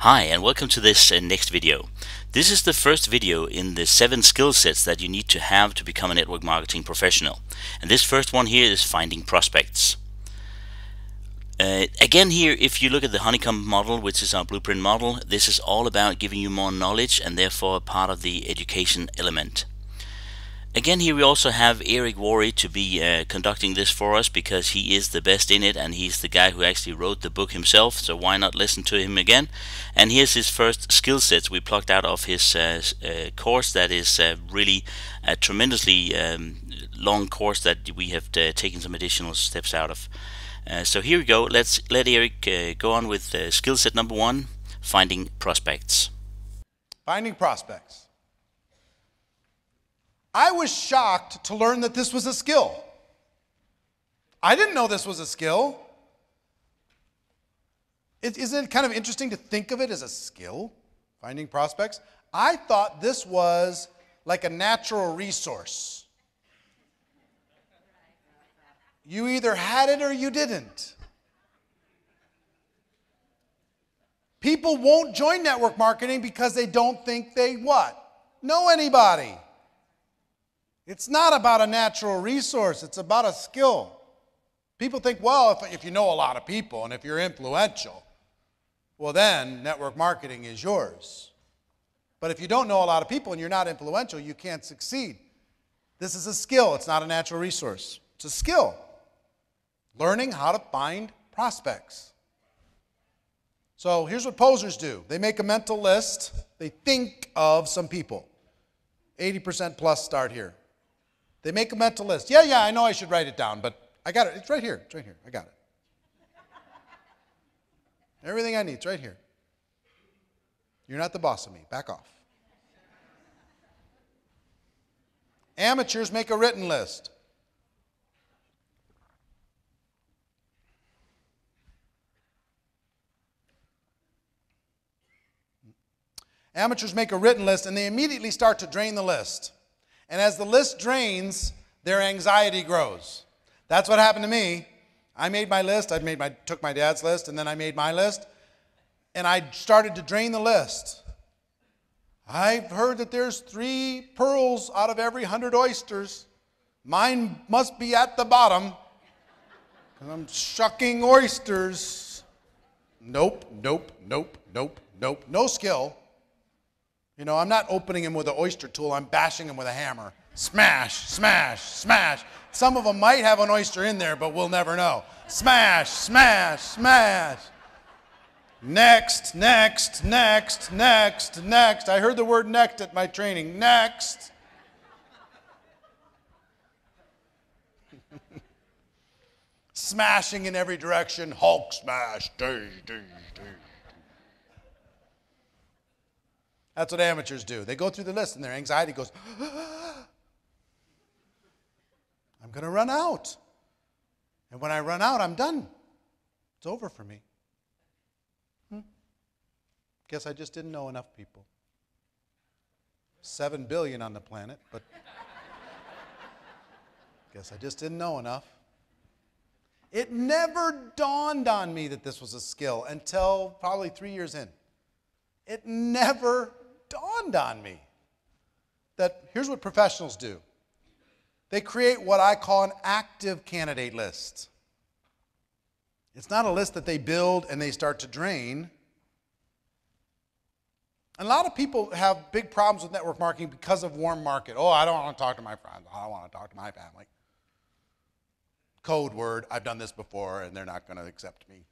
Hi, and welcome to this next video. This is the first video in the 7 skill sets that you need to have to become a network marketing professional. And this first one here is finding prospects. Again here, if you look at the honeycomb model, which is our blueprint model, this is all about giving you more knowledge and therefore part of the education element. Again here we also have Eric Worre to be conducting this for us because he is the best in it and he's the guy who actually wrote the book himself, so why not listen to him again. And here's his first skill sets we plucked out of his course that is really a tremendously long course that we have taken some additional steps out of. So here we go. Let's let Eric go on with skill set number 1, finding prospects. Finding prospects. I was shocked to learn that this was a skill. I didn't know this was a skill. Isn't it kind of interesting to think of it as a skill, finding prospects? I thought this was like a natural resource. You either had it or you didn't. People won't join network marketing because they don't think they what? Know anybody. It's not about a natural resource, it's about a skill. People think, well, if you know a lot of people and if you're influential, well then network marketing is yours. But if you don't know a lot of people and you're not influential, you can't succeed. This is a skill, it's not a natural resource. It's a skill. Learning how to find prospects. So here's what posers do. They make a mental list. They think of some people. 80% plus start here. They make a mental list. Yeah, I know I should write it down, but I got it. It's right here. It's right here. I got it. Everything I need, it's right here. You're not the boss of me. Back off. Amateurs make a written list. Amateurs make a written list and they immediately start to drain the list. And as the list drains, their anxiety grows. That's what happened to me. I made my list. Took my dad's list, and then I made my list. And I started to drain the list. I've heard that there's 3 pearls out of every 100 oysters. Mine must be at the bottom, because I'm shucking oysters. Nope. No skill. You know, I'm not opening them with an oyster tool, I'm bashing them with a hammer. Smash, smash, smash. Some of them might have an oyster in there, but we'll never know. Smash, smash, smash. Next. I heard the word next at my training. Next. Smashing in every direction. Hulk smash. That's what amateurs do. They go through the list and their anxiety goes, I'm going to run out. And when I run out, I'm done. It's over for me. Guess I just didn't know enough people. 7 billion on the planet, but guess I just didn't know enough. It never dawned on me that this was a skill until probably 3 years in. It never dawned on me that here's what professionals do. They create what I call an active candidate list. It's not a list that they build and they start to drain. And a lot of people have big problems with network marketing because of warm market. Oh, I don't want to talk to my friends. I don't want to talk to my family. Code word, I've done this before and they're not going to accept me.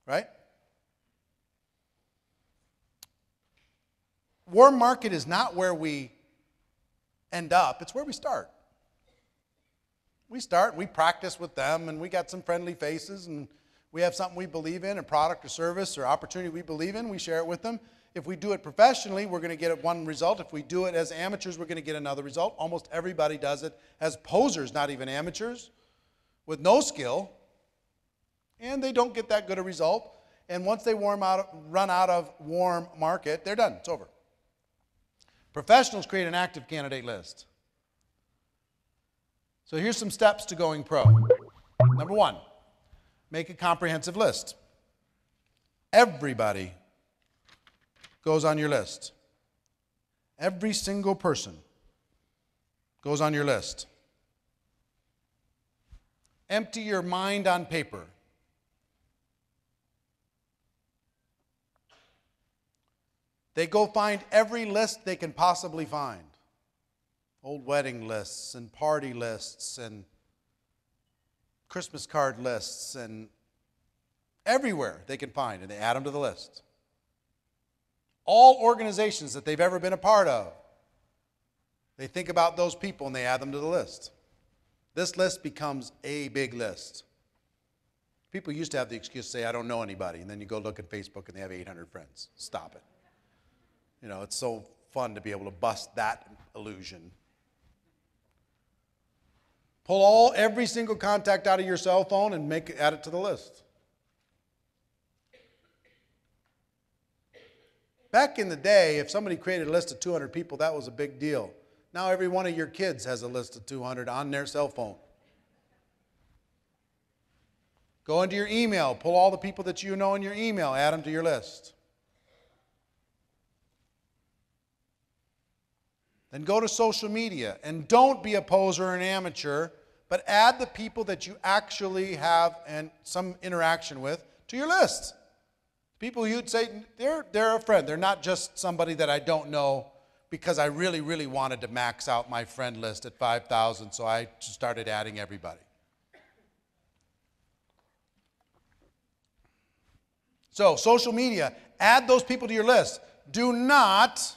Right? Warm market is not where we end up, it's where we start. We start, we practice with them, and we got some friendly faces, and we have something we believe in, a product or service or opportunity we believe in, we share it with them. If we do it professionally, we're going to get one result. If we do it as amateurs, we're going to get another result. Almost everybody does it as posers, not even amateurs, with no skill, and they don't get that good a result. And once they run out of warm market, they're done, it's over. Professionals create an active candidate list. So here's some steps to going pro. Number 1, make a comprehensive list. Everybody goes on your list. Every single person goes on your list. Empty your mind on paper. They go find every list they can possibly find. Old wedding lists and party lists and Christmas card lists and everywhere they can find, and they add them to the list. All organizations that they've ever been a part of, they think about those people and they add them to the list. This list becomes a big list. People used to have the excuse to say, I don't know anybody, and then you go look at Facebook and they have 800 friends. Stop it. You know, it's so fun to be able to bust that illusion. Pull every single contact out of your cell phone and add it to the list. Back in the day, if somebody created a list of 200 people, that was a big deal. Now every one of your kids has a list of 200 on their cell phone. Go into your email, pull all the people that you know in your email, add them to your list. Then go to social media, and don't be a poser or an amateur, but add the people that you actually have some interaction with to your list. People you'd say, they're a friend. They're not just somebody that I don't know because I really, really wanted to max out my friend list at 5,000, so I started adding everybody. So, social media, add those people to your list. Do not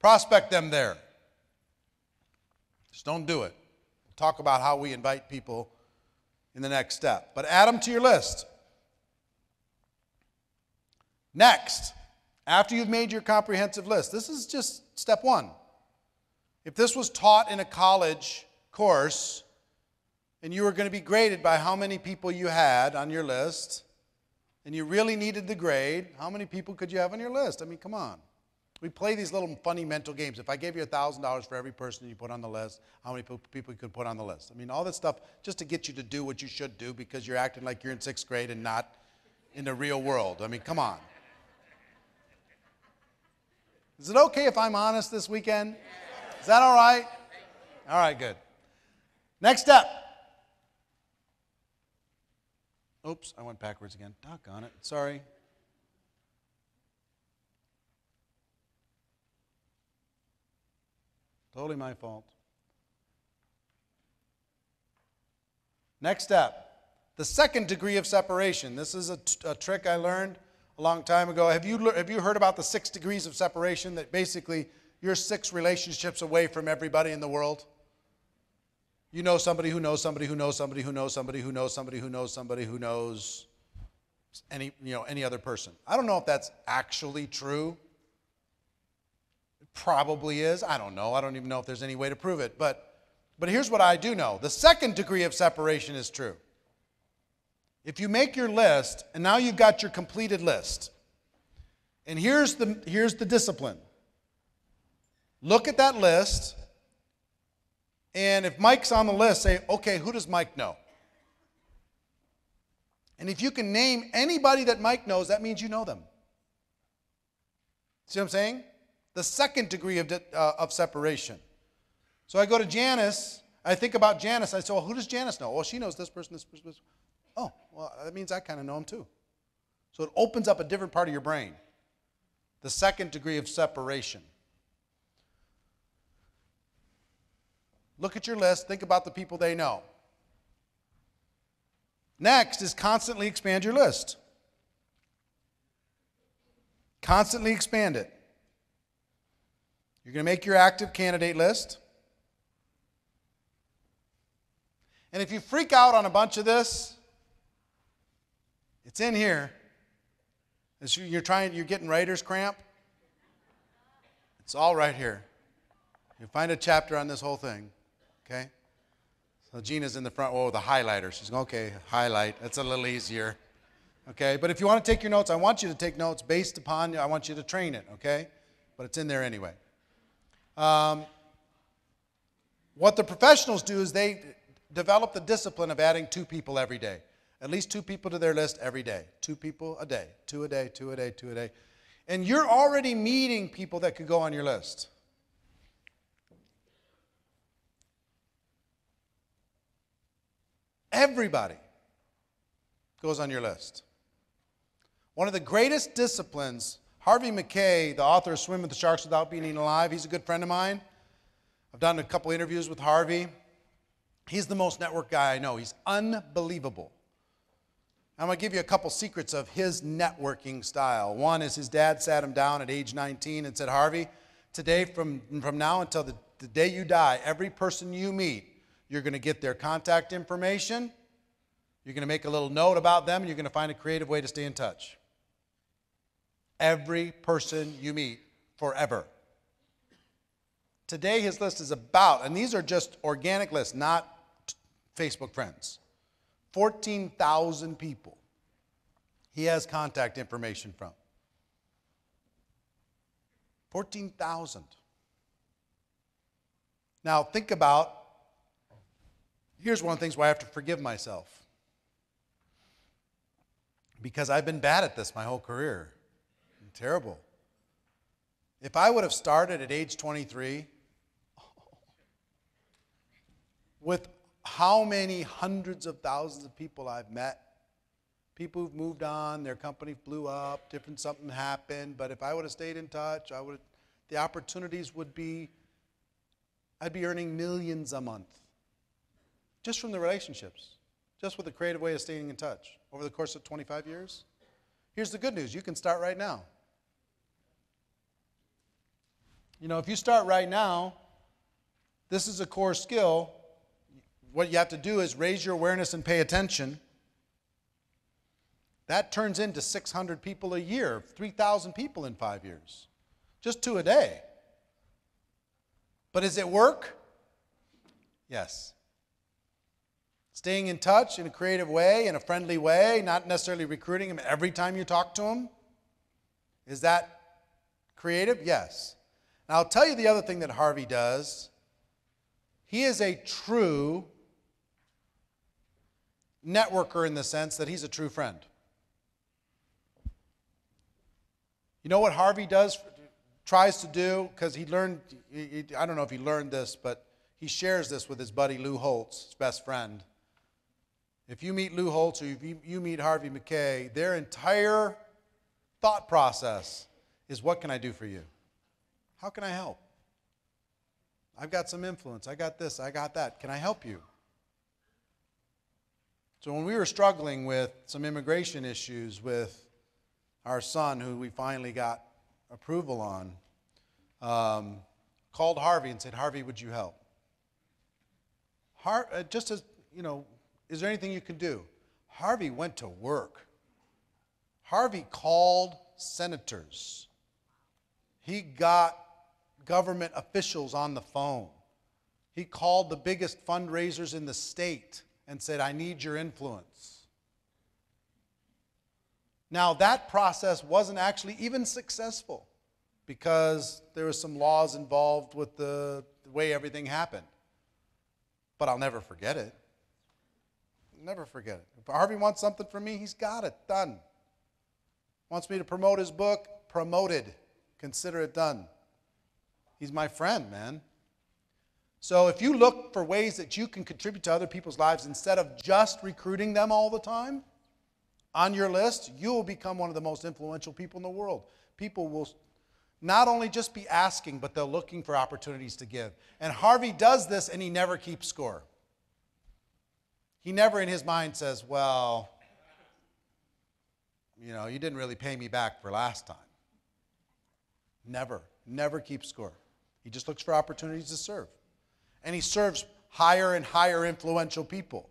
prospect them there. Just don't do it. We'll talk about how we invite people in the next step. But add them to your list. Next, after you've made your comprehensive list, this is just step one. If this was taught in a college course and you were going to be graded by how many people you had on your list and you really needed the grade, how many people could you have on your list? I mean, come on. We play these little funny mental games. If I gave you $1,000 for every person you put on the list, how many people you could put on the list? I mean, all this stuff just to get you to do what you should do because you're acting like you're in 6th grade and not in the real world. I mean, come on. Is it okay if I'm honest this weekend? Is that all right? All right, good. Next step. Oops, I went backwards again. Doggone it. Sorry. Totally my fault. Next step. The second degree of separation. This is a trick I learned a long time ago. Have you heard about the 6 degrees of separation? That basically you're 6 relationships away from everybody in the world. You know somebody who knows somebody who knows somebody who knows somebody who knows somebody who knows somebody who knows any other person. I don't know if that's actually true. It probably is. I don't know. I don't even know if there's any way to prove it. But here's what I do know. The second degree of separation is true. If you make your list, and now you've got your completed list, and here's the discipline. Look at that list, and if Mike's on the list, say, okay, who does Mike know? And if you can name anybody that Mike knows, that means you know them. See what I'm saying? The second degree of separation. So I go to Janice, I think about Janice, I say, well, who does Janice know? Well, she knows this person, this person, this person. Oh, well, that means I kind of know him too. So it opens up a different part of your brain. The second degree of separation. Look at your list, think about the people they know. Next is constantly expand your list. Constantly expand it. You're going to make your active candidate list. And if you freak out on a bunch of this, it's in here. You're getting writer's cramp. It's all right here. You find a chapter on this whole thing. Okay? So Gina's in the front row with a highlighter. She's going, okay, highlight. That's a little easier. Okay? But if you want to take your notes, I want you to take notes based upon, I want you to train it. Okay? But it's in there anyway. What the professionals do is they develop the discipline of adding 2 people every day. At least 2 people to their list every day. 2 people a day. 2 a day, 2 a day, 2 a day. And you're already meeting people that could go on your list. Everybody goes on your list. One of the greatest disciplines, Harvey McKay, the author of Swim with the Sharks Without Being Eaten Alive, he's a good friend of mine. I've done a couple interviews with Harvey. He's the most network guy I know. He's unbelievable. I'm going to give you a couple secrets of his networking style. One is his dad sat him down at age 19 and said, Harvey, today from now until the day you die, every person you meet, you're going to get their contact information. You're going to make a little note about them, and you're going to find a creative way to stay in touch. Every person you meet, forever. Today his list is about, and these are just organic lists, not Facebook friends, 14,000 people he has contact information from. 14,000. Now think about, here's one of the things why I have to forgive myself. Because I've been bad at this my whole career. I'm terrible. If I would have started at age 23, with how many hundreds of thousands of people I've met, people who've moved on, their company blew up, different something happened, but if I would have stayed in touch, the opportunities would be, I'd be earning millions a month. Just from the relationships, just with a creative way of staying in touch over the course of 25 years. Here's the good news, you can start right now. You know, if you start right now, this is a core skill. What you have to do is raise your awareness and pay attention. That turns into 600 people a year, 3,000 people in 5 years. Just 2 a day. But does it work? Yes. Staying in touch in a creative way, in a friendly way, not necessarily recruiting them every time you talk to them. Is that creative? Yes. Now I'll tell you the other thing that Harvey does. He is a true networker in the sense that he's a true friend. You know what Harvey tries to do, because he learned, I don't know if he learned this, but he shares this with his buddy Lou Holtz, his best friend. If you meet Lou Holtz or if you meet Harvey McKay, their entire thought process is, what can I do for you? How can I help? I've got some influence. I got this. I got that. Can I help you? So when we were struggling with some immigration issues with our son, who we finally got approval on, called Harvey and said, Harvey, would you help? Just as, you know, is there anything you can do? Harvey went to work. Harvey called senators. He got government officials on the phone. He called the biggest fundraisers in the state and said, I need your influence. Now, that process wasn't actually even successful because there were some laws involved with the way everything happened. But I'll never forget it. Never forget it. If Harvey wants something from me, he's got it. Done. Wants me to promote his book? Promoted. Consider it done. He's my friend, man. So if you look for ways that you can contribute to other people's lives instead of just recruiting them all the time on your list, you will become one of the most influential people in the world. People will not only just be asking, but they're looking for opportunities to give. And Harvey does this, and he never keeps score. He never in his mind says, well, you know, you didn't really pay me back for last time. Never keeps score. He just looks for opportunities to serve. And he serves higher and higher influential people.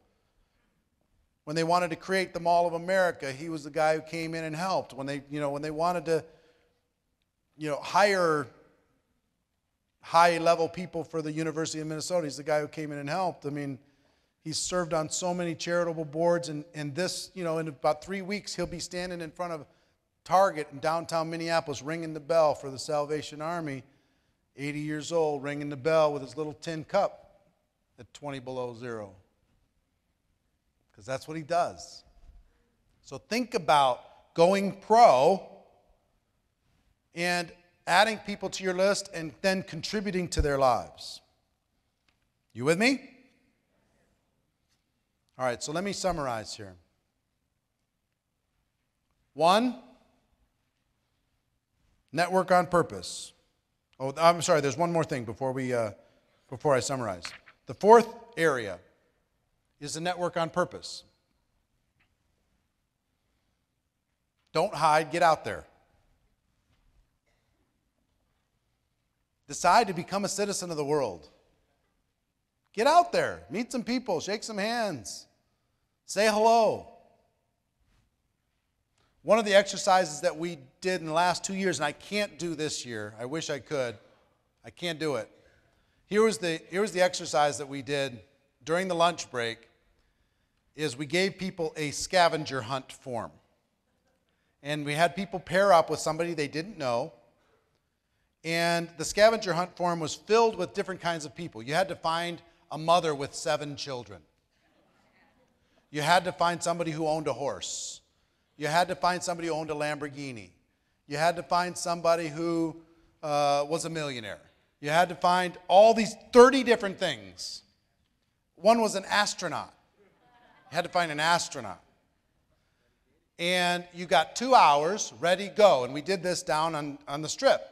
When they wanted to create the Mall of America, he was the guy who came in and helped. When they wanted to, hire high-level people for the University of Minnesota, he's the guy who came in and helped. I mean, he's served on so many charitable boards, and this, in about 3 weeks, he'll be standing in front of Target in downtown Minneapolis, ringing the bell for the Salvation Army, 80 years old, ringing the bell with his little tin cup at 20 below zero. Because that's what he does. So think about going pro and adding people to your list and then contributing to their lives. You with me? All right, so let me summarize here. 1, network on purpose. Oh, I'm sorry, there's one more thing before I summarize. The 4th area is the network on purpose. Don't hide, get out there. Decide to become a citizen of the world. Get out there, meet some people, shake some hands, say hello. One of the exercises that we did in the last 2 years, and I can't do this year, I wish I could, I can't do it. Here was the exercise that we did during the lunch break, is we gave people a scavenger hunt form. And we had people pair up with somebody they didn't know. And the scavenger hunt form was filled with different kinds of people. You had to find a mother with 7 children. You had to find somebody who owned a horse. You had to find somebody who owned a Lamborghini. You had to find somebody who was a millionaire. You had to find all these 30 different things. One was an astronaut. You had to find an astronaut. And you got 2 hours, ready, go. And we did this down on the strip.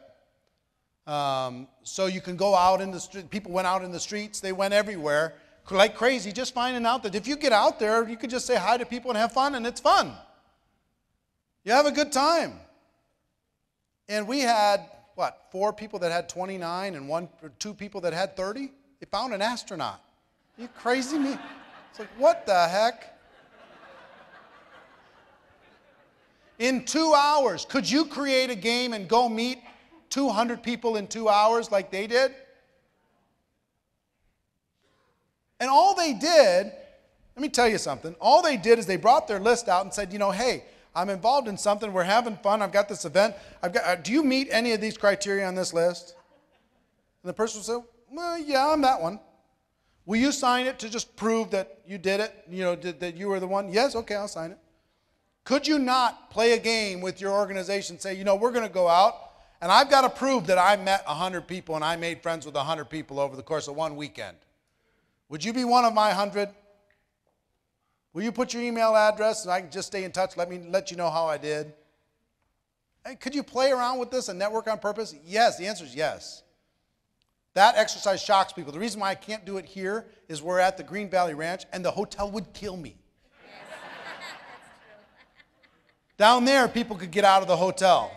So you can go out in the street. People went out in the streets. They went everywhere like crazy, just finding out that if you get out there, you could just say hi to people and have fun, and it's fun. You have a good time. And we had, 4 people that had 29 and 1 or 2 people that had 30? They found an astronaut. Are you crazy me? It's like, what the heck? In 2 hours, could you create a game and go meet 200 people in 2 hours like they did? And all they did, let me tell you something, all they did is they brought their list out and said, hey, I'm involved in something, we're having fun, I've got this event, do you meet any of these criteria on this list? And the person will say, well, yeah, I'm that one. Will you sign it to just prove that you did it, that you were the one? Yes, okay, I'll sign it. Could you not play a game with your organization, say, we're going to go out, and I've got to prove that I met 100 people and I made friends with 100 people over the course of one weekend. Would you be one of my 100? Will you put your email address and I can just stay in touch? Let you know how I did. Hey, could you play around with this and network on purpose? Yes, the answer is yes. That exercise shocks people. The reason why I can't do it here is we're at the Green Valley Ranch and the hotel would kill me. Down there, people could get out of the hotel.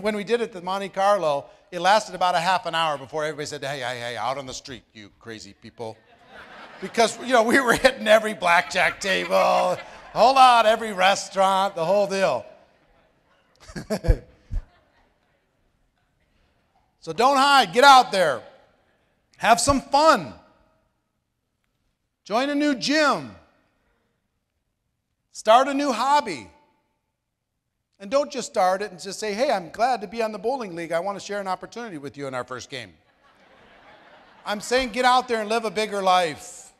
When we did it at Monte Carlo, it lasted about a half an hour before everybody said, hey, out on the street, you crazy people. Because, we were hitting every blackjack table, hold on, every restaurant, the whole deal. So don't hide, get out there. Have some fun. Join a new gym. Start a new hobby. And don't just start it and just say, hey, I'm glad to be on the bowling league. I want to share an opportunity with you in our first game. I'm saying get out there and live a bigger life.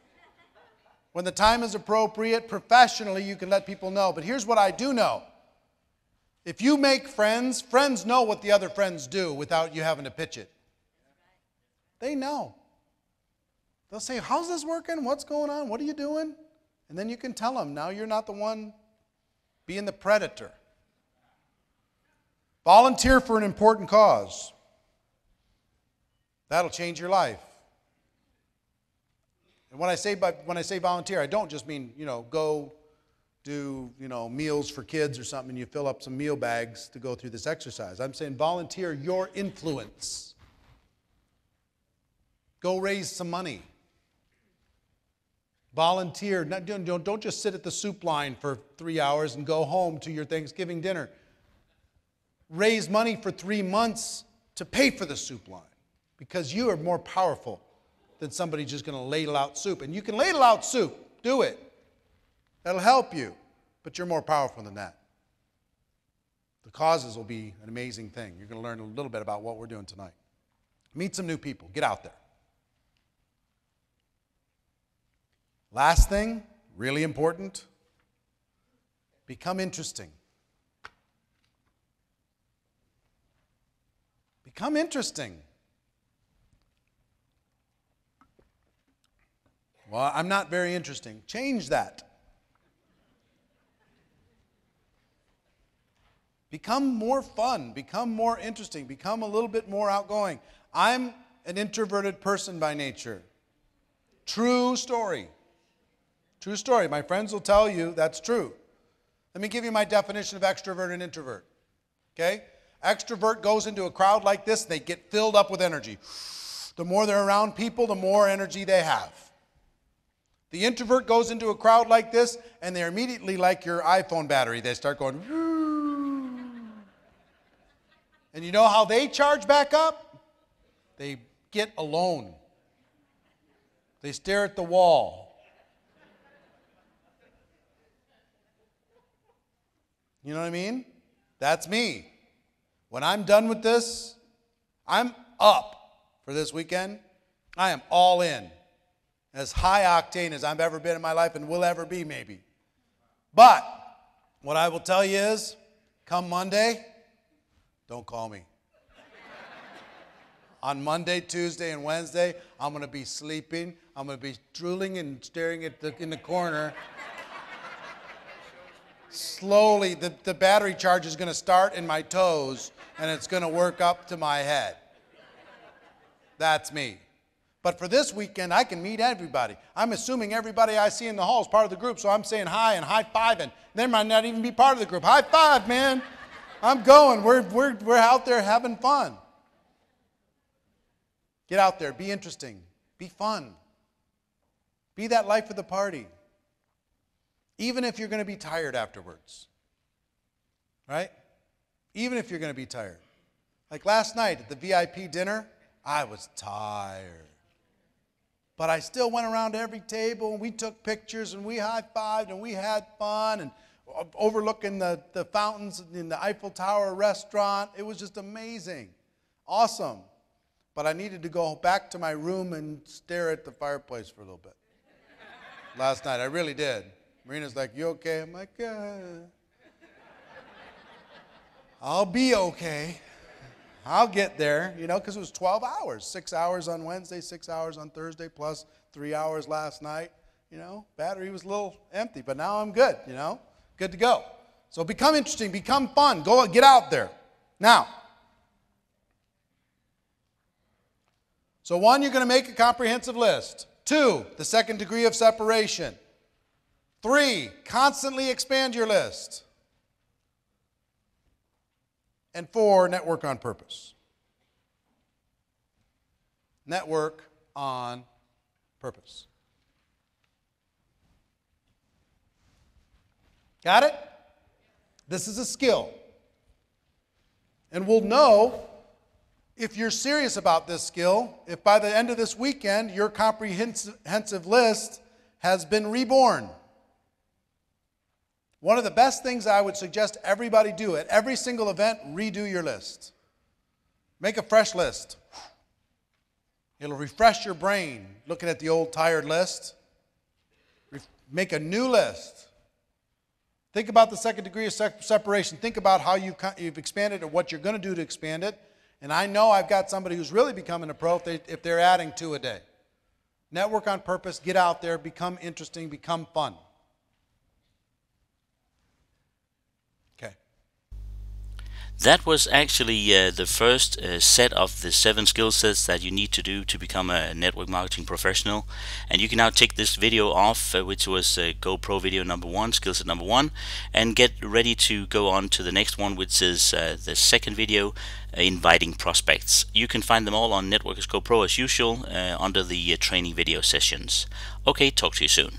When the time is appropriate, professionally, you can let people know. But here's what I do know. If you make friends, friends know what the other friends do without you having to pitch it. They know. They'll say, how's this working? What's going on? What are you doing? And then you can tell them, now you're not the one being the predator. Volunteer for an important cause. That'll change your life. And when I say volunteer, I don't just mean, go do, meals for kids or something and you fill up some meal bags to go through this exercise. I'm saying volunteer your influence. Go raise some money. Volunteer. Don't just sit at the soup line for 3 hours and go home to your Thanksgiving dinner. Raise money for 3 months to pay for the soup line because you are more powerful than somebody just going to ladle out soup. And you can ladle out soup. Do it. That'll help you. But you're more powerful than that. The causes will be an amazing thing. You're going to learn a little bit about what we're doing tonight. Meet some new people. Get out there. Last thing, really important, Become interesting. Become interesting. Well, I'm not very interesting. Change that. Become more fun. Become more interesting. Become a little bit more outgoing. I'm an introverted person by nature. True story. True story. My friends will tell you that's true. Let me give you my definition of extrovert and introvert. Okay? Extrovert goes into a crowd like this, they get filled up with energy. The more they're around people, the more energy they have. The introvert goes into a crowd like this, and they're immediately like your iPhone battery. They start going, whoo. And you know how they charge back up? They get alone. They stare at the wall. You know what I mean? That's me. When I'm done with this, I'm up for this weekend. I am all in. As high octane as I've ever been in my life and will ever be, maybe. But what I will tell you is, come Monday, don't call me. On Monday, Tuesday, and Wednesday, I'm going to be sleeping. I'm going to be drooling and staring at in the corner. Slowly, the battery charge is going to start in my toes, and it's going to work up to my head. That's me. But for this weekend, I can meet everybody. I'm assuming everybody I see in the hall is part of the group, so I'm saying hi and high-fiving. They might not even be part of the group. High five, man. I'm going. We're out there having fun. Get out there. Be interesting. Be fun. Be that life of the party. Even if you're going to be tired afterwards. Right? Even if you're going to be tired. Like last night at the VIP dinner, I was tired. But I still went around to every table, and we took pictures, and we high-fived, and we had fun, and overlooking the fountains in the Eiffel Tower restaurant. It was just amazing. Awesome. But I needed to go back to my room and stare at the fireplace for a little bit. Last night, I really did. Marina's like, you okay? I'm like, I'll be okay. I'll get there, you know, because it was 12 hours. 6 hours on Wednesday, 6 hours on Thursday, plus 3 hours last night. You know, battery was a little empty, but now I'm good, you know, good to go. So become interesting, become fun, go get out there. Now, so 1, you're going to make a comprehensive list. 2, the second degree of separation. 3, constantly expand your list. And 4, network on purpose. Network on purpose. Got it? This is a skill. And we'll know if you're serious about this skill, if by the end of this weekend your comprehensive list has been reborn. One of the best things I would suggest everybody do at every single event, redo your list. Make a fresh list. It'll refresh your brain looking at the old tired list. Make a new list. Think about the second degree of separation. Think about how you've expanded or what you're going to do to expand it. And I know I've got somebody who's really becoming a pro if they're adding 2 a day. Network on purpose. Get out there. Become interesting. Become fun. That was actually the first set of the 7 skill sets that you need to do to become a network marketing professional. And you can now take this video off, which was GoPro video number 1, skill set number 1, and get ready to go on to the next one, which is the second video, inviting prospects. You can find them all on Networkers GoPro as usual under the training video sessions. Okay, talk to you soon.